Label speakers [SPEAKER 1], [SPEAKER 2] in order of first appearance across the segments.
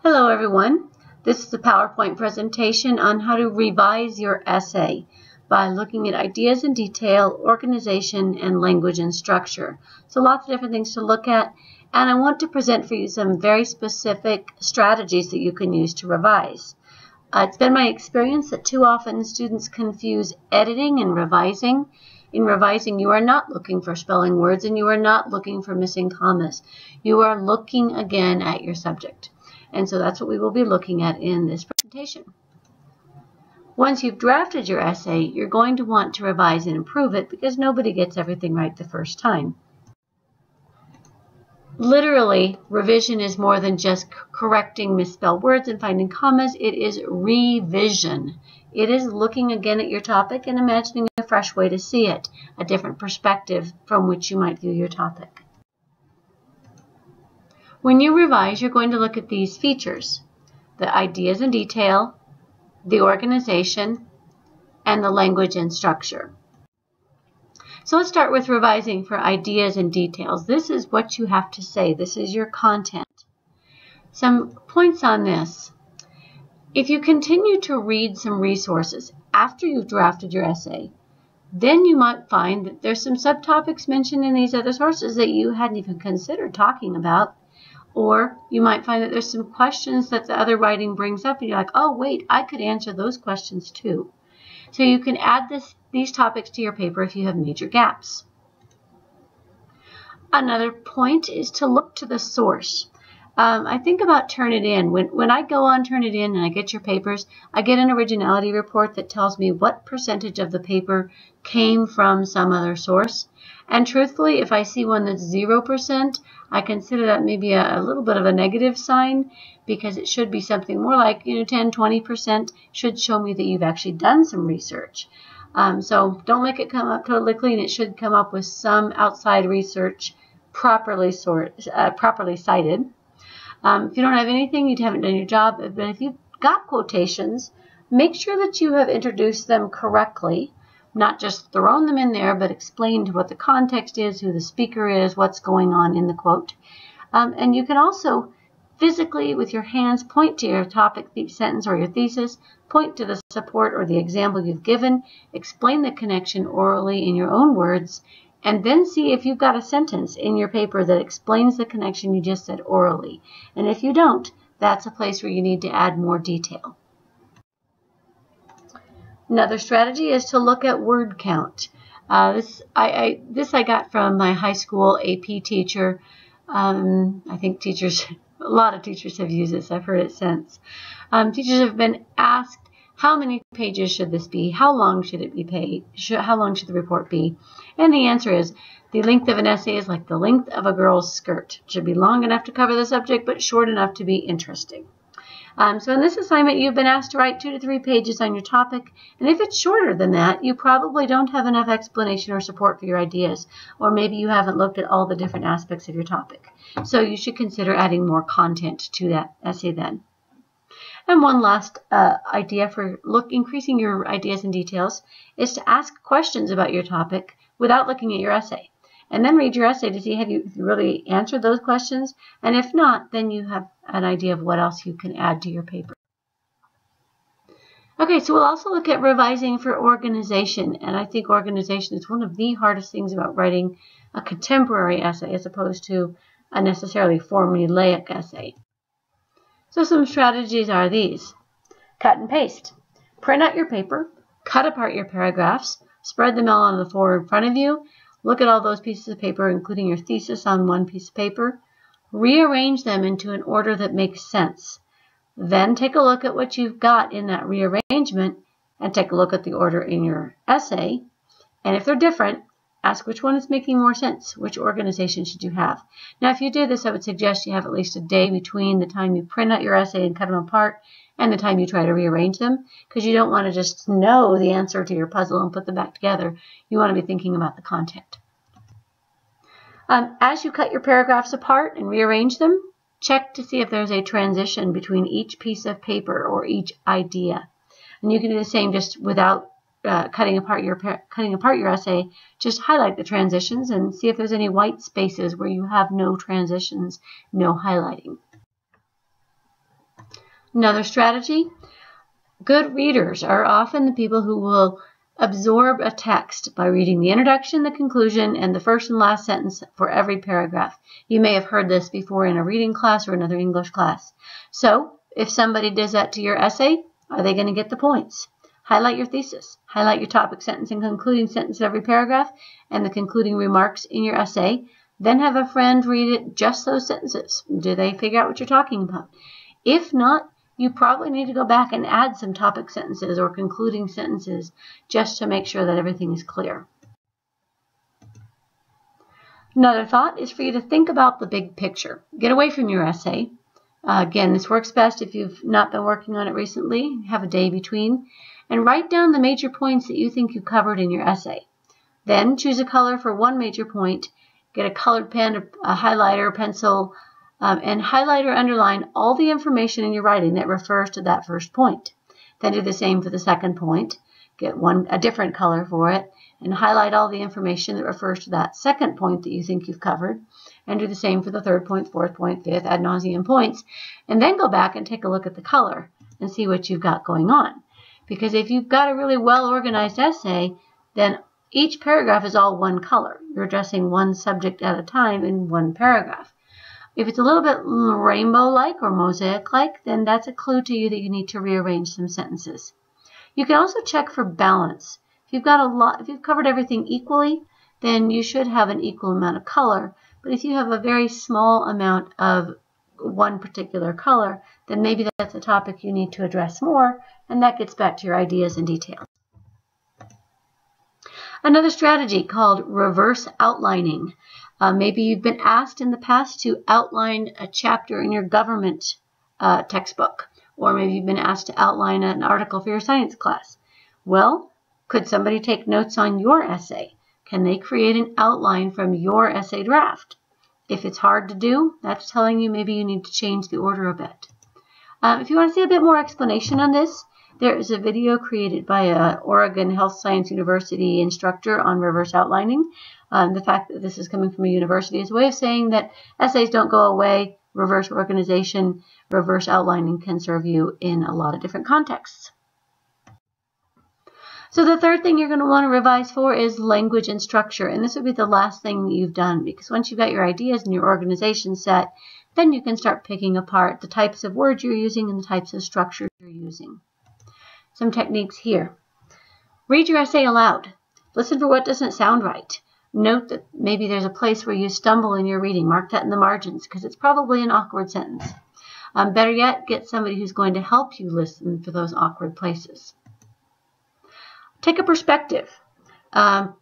[SPEAKER 1] Hello everyone. This is a PowerPoint presentation on how to revise your essay by looking at ideas in detail, organization, and language and structure. So lots of different things to look at, and I want to present for you some very specific strategies that you can use to revise. It's been my experience that too often students confuse editing and revising. In revising, you are not looking for spelling words and you are not looking for missing commas. You are looking again at your subject. And so that's what we will be looking at in this presentation. Once you've drafted your essay, you're going to want to revise and improve it because nobody gets everything right the first time. Literally, revision is more than just correcting misspelled words and finding commas. It is revision. It is looking again at your topic and imagining a fresh way to see it, a different perspective from which you might view your topic. When you revise, you're going to look at these features: the ideas in detail, the organization, and the language and structure. So let's start with revising for ideas and details. This is what you have to say. This is your content. Some points on this. If you continue to read some resources after you've drafted your essay, then you might find that there's some subtopics mentioned in these other sources that you hadn't even considered talking about. Or you might find that there's some questions that the other writing brings up and you're like, oh wait, I could answer those questions too. So you can add these topics to your paper if you have major gaps. Another point is to look to the source. I think about Turnitin. When I go on Turnitin and I get your papers, I get an originality report that tells me what percentage of the paper came from some other source. And truthfully, if I see one that's 0%, I consider that maybe a little bit of a negative sign, because it should be something more like 10, 20% should show me that you've actually done some research. So don't make it come up totally clean. It should come up with some outside research properly cited. If you don't have anything, you haven't done your job. But if you've got quotations, make sure that you have introduced them correctly, not just thrown them in there, but explained what the context is, who the speaker is, what's going on in the quote. And you can also physically, with your hands, point to your topic, sentence, or your thesis, point to the support or the example you've given, explain the connection orally in your own words, and then see if you've got a sentence in your paper that explains the connection you just said orally. And if you don't, that's a place where you need to add more detail. Another strategy is to look at word count. This I got from my high school AP teacher. I think a lot of teachers have used this. I've heard it since. Teachers have been asked, how many pages should this be? How long should it be how long should the report be? And the answer is, the length of an essay is like the length of a girl's skirt. It should be long enough to cover the subject, but short enough to be interesting. So in this assignment, you've been asked to write 2 to 3 pages on your topic, and if it's shorter than that, you probably don't have enough explanation or support for your ideas, or maybe you haven't looked at all the different aspects of your topic. So you should consider adding more content to that essay then. And one last idea for increasing your ideas and details is to ask questions about your topic without looking at your essay. And then read your essay to see have you really answered those questions. And if not, then you have an idea of what else you can add to your paper. Okay, so we'll also look at revising for organization. And I think organization is one of the hardest things about writing a contemporary essay as opposed to a necessarily formulaic essay. So some strategies are these. Cut and paste. Print out your paper, cut apart your paragraphs, spread them all on the floor in front of you, look at all those pieces of paper, including your thesis on one piece of paper, rearrange them into an order that makes sense. Then take a look at what you've got in that rearrangement and take a look at the order in your essay. And if they're different, ask which one is making more sense. Which organization should you have? Now, if you do this, I would suggest you have at least a day between the time you print out your essay and cut them apart and the time you try to rearrange them, because you don't want to just know the answer to your puzzle and put them back together. You want to be thinking about the content. As you cut your paragraphs apart and rearrange them, check to see if there's a transition between each piece of paper or each idea. And you can do the same just without cutting apart your essay. Just highlight the transitions and see if there's any white spaces where you have no transitions, no highlighting. Another strategy, good readers are often the people who will absorb a text by reading the introduction, the conclusion, and the first and last sentence for every paragraph. You may have heard this before in a reading class or another English class. So if somebody does that to your essay, are they going to get the points? Highlight your thesis. Highlight your topic sentence and concluding sentence of every paragraph and the concluding remarks in your essay. Then have a friend read it, just those sentences. Do they figure out what you're talking about? If not, you probably need to go back and add some topic sentences or concluding sentences just to make sure that everything is clear. Another thought is for you to think about the big picture. Get away from your essay. Again, this works best if you've not been working on it recently. Have a day between. And write down the major points that you think you covered in your essay. Then choose a color for one major point. Get a colored pen, a highlighter, pencil, and highlight or underline all the information in your writing that refers to that first point. Then do the same for the second point. Get a different color for it and highlight all the information that refers to that second point that you think you've covered. And do the same for the third point, fourth point, fifth, ad nauseum points. And then go back and take a look at the color and see what you've got going on. Because if you've got a really well-organized essay, then each paragraph is all one color. You're addressing one subject at a time in one paragraph. If it's a little bit rainbow-like or mosaic-like, then that's a clue to you that you need to rearrange some sentences. You can also check for balance. If you've covered everything equally, then you should have an equal amount of color. But if you have a very small amount of one particular color, then maybe that's a topic you need to address more, and that gets back to your ideas and details. Another strategy called reverse outlining. Maybe you've been asked in the past to outline a chapter in your government textbook, or maybe you've been asked to outline an article for your science class. Well, could somebody take notes on your essay? Can they create an outline from your essay draft? If it's hard to do, that's telling you maybe you need to change the order a bit. If you want to see a bit more explanation on this, there is a video created by an Oregon Health Science University instructor on reverse outlining. The fact that this is coming from a university is a way of saying that essays don't go away. Reverse organization, reverse outlining can serve you in a lot of different contexts. So the third thing you're going to want to revise for is language and structure. And this would be the last thing that you've done, because once you've got your ideas and your organization set, then you can start picking apart the types of words you're using and the types of structure you're using. Some techniques here. Read your essay aloud. Listen for what doesn't sound right. Note that maybe there's a place where you stumble in your reading. Mark that in the margins because it's probably an awkward sentence. Better yet, get somebody who's going to help you listen for those awkward places. Take a perspective,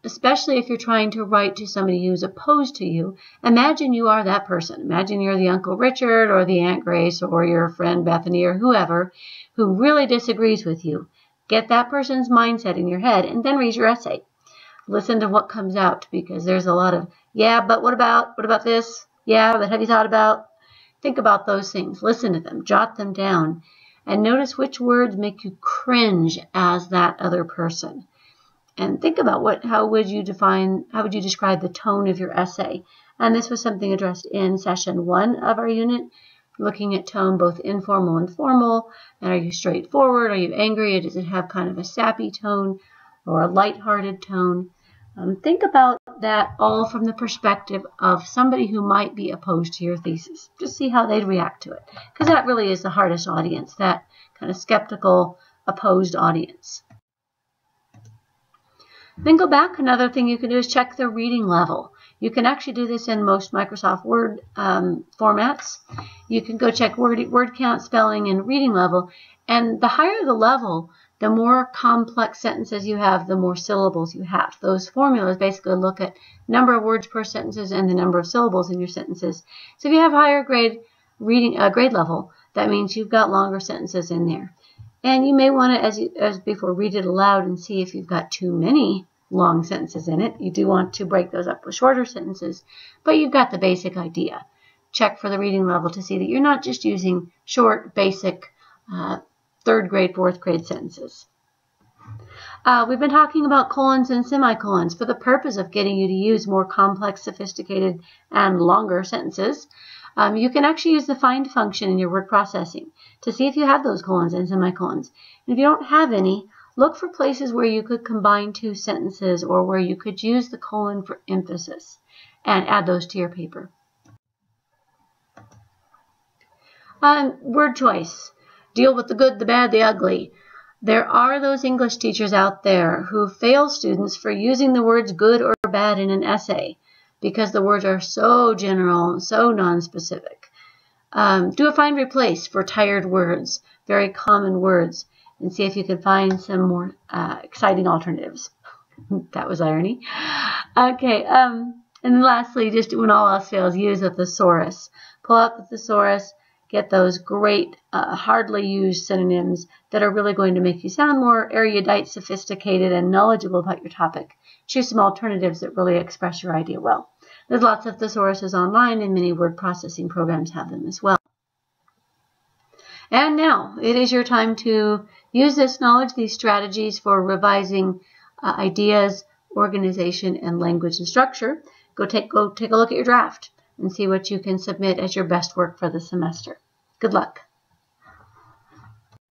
[SPEAKER 1] especially if you're trying to write to somebody who's opposed to you. Imagine you are that person. Imagine you're the Uncle Richard or the Aunt Grace or your friend Bethany or whoever who really disagrees with you. Get that person's mindset in your head and then read your essay. Listen to what comes out, because there's a lot of, yeah, but what about this? Yeah, but have you thought about? Think about those things. Listen to them. Jot them down. And notice which words make you cringe as that other person. And think about how would you describe the tone of your essay? And this was something addressed in session 1 of our unit, looking at tone both informal and formal. And are you straightforward? Are you angry? Or does it have kind of a sappy tone or a lighthearted tone? Think about that all from the perspective of somebody who might be opposed to your thesis. Just see how they'd react to it, because that really is the hardest audience, that kind of skeptical, opposed audience. Then go back. Another thing you can do is check the reading level. You can actually do this in most Microsoft Word formats. You can go check word count, spelling, and reading level. And the higher the level, the more complex sentences you have, the more syllables you have. Those formulas basically look at number of words per sentences and the number of syllables in your sentences. So if you have higher grade level, that means you've got longer sentences in there. And you may want to, as before, read it aloud and see if you've got too many long sentences in it. You do want to break those up with shorter sentences, but you've got the basic idea. Check for the reading level to see that you're not just using short, basic, third grade, fourth grade sentences. We've been talking about colons and semicolons for the purpose of getting you to use more complex, sophisticated, and longer sentences. You can actually use the find function in your word processing to see if you have those colons and semicolons. And if you don't have any, look for places where you could combine two sentences or where you could use the colon for emphasis and add those to your paper. Word choice. Deal with the good, the bad, the ugly. There are those English teachers out there who fail students for using the words good or bad in an essay because the words are so general and so non-specific. Do a find replace for tired words, very common words, and see if you can find some more exciting alternatives. That was irony. Okay, and then lastly, just when all else fails, use a thesaurus. Pull out the thesaurus, get those great, hardly used synonyms that are really going to make you sound more erudite, sophisticated, and knowledgeable about your topic. Choose some alternatives that really express your idea well. There's lots of thesauruses online, and many word processing programs have them as well. And now, it is your time to use this knowledge, these strategies for revising ideas, organization, and language and structure. Go take a look at your draft and see what you can submit as your best work for the semester. Good luck.